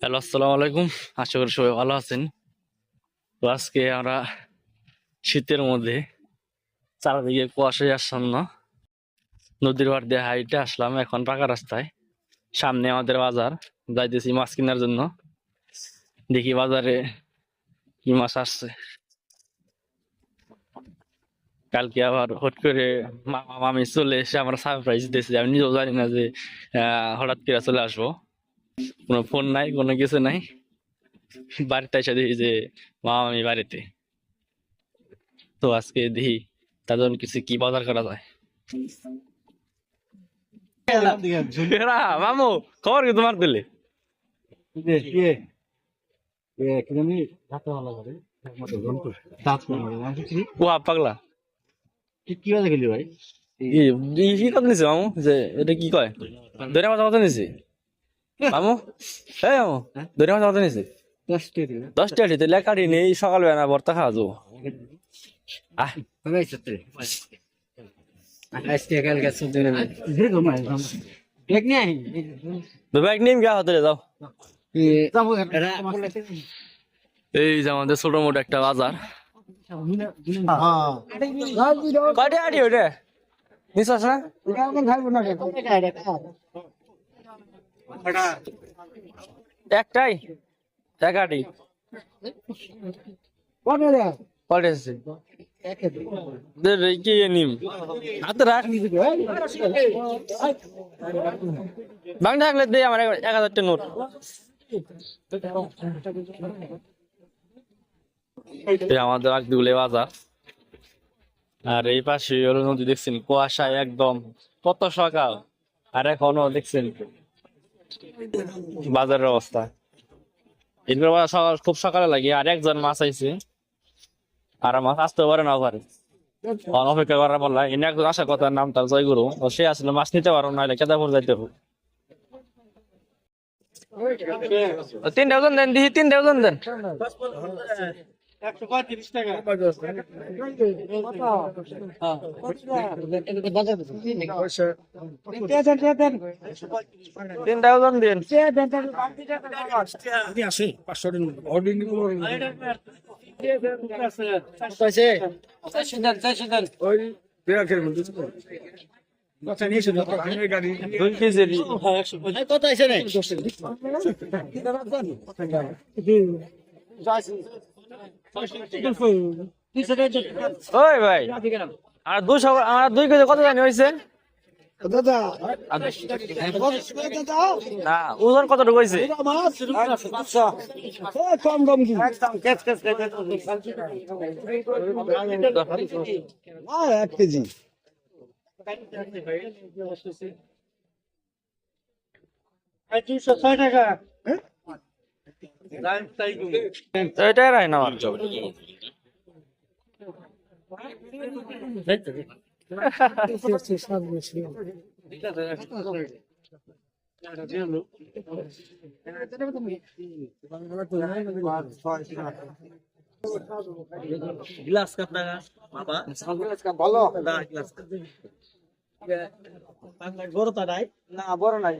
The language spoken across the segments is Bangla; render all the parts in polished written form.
হ্যালো, আসসালামু আলাইকুম। আশা করি সবাই ভালো আছেন। তো আজকে আমরা শীতের মধ্যে চারদিকে কুয়াশায় আচ্ছন্ন নদীর পাড় দিয়ে হাইটে আসলাম। এখন পাকা রাস্তায়, সামনে আমাদের বাজার, যাইতেছি মাছ কেনার জন্য। দেখি বাজারে কি মাছ আসছে। কালকে আবার হট করে মামা মামি চলে এসে আমরা সারপ্রাইজ দিয়েছে। আমি নিজেও জানি না যে হঠাৎ করে চলে আসবো। কোনো ফোন নাই, কোনো কিছু নাই। বাড়িতে এসে দেখি যে মামা মামি বাড়িতে। তো আজকে দেখি তাদের কিছু কি বাজার করা যায়। এরা মামু, খবর কি তোমার দিলে? ওয়া পাগলা, কি কথা নিছে মামু? যে এটা কি কয়, দৈরা মাছ কত নিছে মামু? এই মামু, দৈরা মাছ কত নিছে? 10 টাকা দিতে লেখাটি নেই, সকালবেলা না ভর্তা খাওয়া যাবো। আহ, ব্যাগ নিয়ে গা হতে যাও। এই যে আমাদের ছোট মোটো একটা বাজার। কয়টা আটি ওটা নিশ্বাস না? একটাই একাটি কয়টা এসেছে? কি নিম হাতে রাখ, বাংলা থাকলে দে আমার 1000 নোট। আমাদের আগদিগুলি বাজার, আর এই পাশে হলো নদী। দেখছেন কুয়াশায় একদম, কত সকাল আর এখনো দেখছেন বাজারের অবস্থা। এরপর সকাল খুব সকালে লাগে, আর একজন মাছ আইছে, আর মাছ আসতে পারে না পারে, অপেক্ষা করার পারলা। এনে একজন আসার কথা, নাম তার জয়গুরু। সে আসলে মাছ নিতে পারো না, কেদারপুর যাইতে হবে। 3,000 দেন, দিহি 3,000 দেন। ওই ভাই, আর 2 কেজি কত জানি হয়েছে না? ওজন কতটুকু হয়েছে? এক কেজি এটাই রায় না আমার। গ্লাস কাপ টাকা বাবা ভালো গ্লাস বড়টা নাই না বড় নাই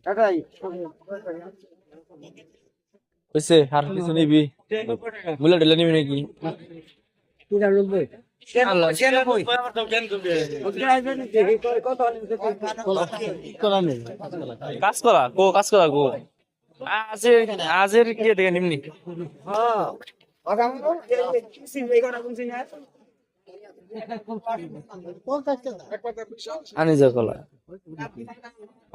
এটাই হয়েছে, আর কিছু নিবি? বুলেট ঢেলে নিবি নাকি? কাজ করা কো, কাজ করা কো। আজের কি দেখে নিমনি আনি যা কলা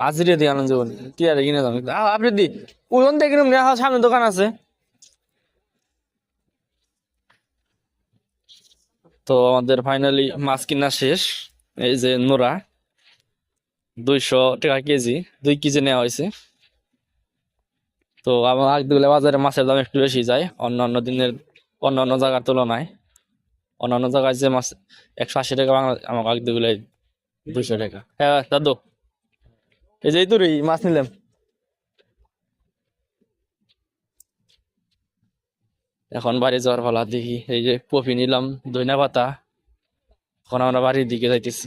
আজিরে দিয়ে আনন্দ যাবো কি আর কিনে যাবো। আপনি দি ওজন থেকে সামনে দোকান আছে। তো আমাদের ফাইনালি মাছ কিনা শেষ। এই যে নোরা 200 টাকা কেজি, 2 কেজি নেওয়া হয়েছে। তো আমার আগদিগুলো বাজারে মাছের দাম একটু বেশি যায় অন্যান্য দিনের, অন্যান্য জায়গার তুলনায়। অন্যান্য জায়গায় যে মাছ 180 টাকা, বাংলা আমার আগদিগুলো 200 টাকা। হ্যাঁ দাদু, এই যে তোর মাছ নিলাম। এখন বাড়ি যাওয়ার পালা। দেখি এই যে কফি নিলাম, ধনিয়া পাতা। এখন আমরা বাড়ির দিকে যাইতেছি।